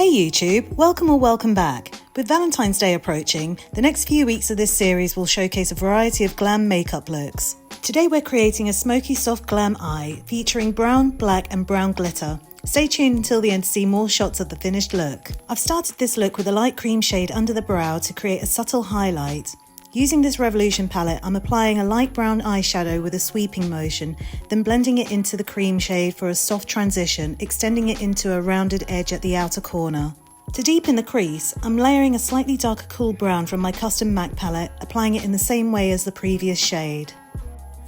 Hey YouTube, welcome or welcome back. With Valentine's Day approaching, the next few weeks of this series will showcase a variety of glam makeup looks. Today we're creating a smoky soft glam eye featuring brown, black and brown glitter. Stay tuned until the end to see more shots of the finished look. I've started this look with a light cream shade under the brow to create a subtle highlight. Using this Revolution palette, I'm applying a light brown eyeshadow with a sweeping motion, then blending it into the cream shade for a soft transition, extending it into a rounded edge at the outer corner. To deepen the crease, I'm layering a slightly darker cool brown from my custom MAC palette, applying it in the same way as the previous shade.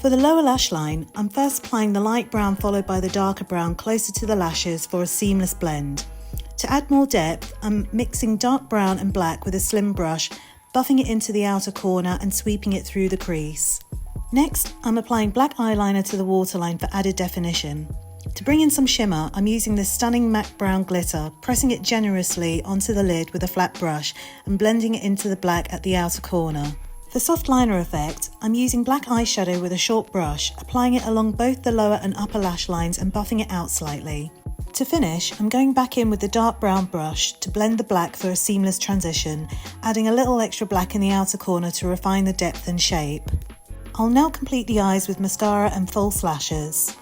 For the lower lash line, I'm first applying the light brown followed by the darker brown closer to the lashes for a seamless blend. To add more depth, I'm mixing dark brown and black with a slim brush, buffing it into the outer corner and sweeping it through the crease. Next, I'm applying black eyeliner to the waterline for added definition. To bring in some shimmer, I'm using this stunning matte brown glitter, pressing it generously onto the lid with a flat brush and blending it into the black at the outer corner. For soft liner effect, I'm using black eyeshadow with a short brush, applying it along both the lower and upper lash lines and buffing it out slightly. To finish, I'm going back in with the dark brown brush to blend the black for a seamless transition, adding a little extra black in the outer corner to refine the depth and shape. I'll now complete the eyes with mascara and false lashes.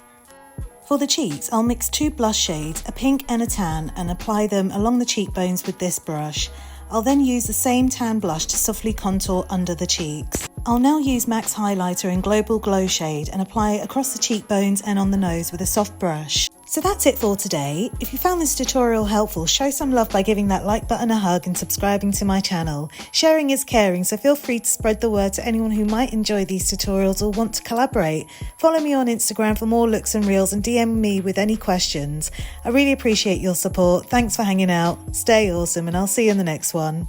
For the cheeks, I'll mix two blush shades, a pink and a tan, and apply them along the cheekbones with this brush. I'll then use the same tan blush to softly contour under the cheeks. I'll now use MAC's highlighter in Global Glow shade and apply it across the cheekbones and on the nose with a soft brush. So that's it for today. If you found this tutorial helpful, show some love by giving that like button a hug and subscribing to my channel. Sharing is caring, so feel free to spread the word to anyone who might enjoy these tutorials or want to collaborate. Follow me on Instagram for more looks and reels and DM me with any questions. I really appreciate your support. Thanks for hanging out. Stay awesome and I'll see you in the next one.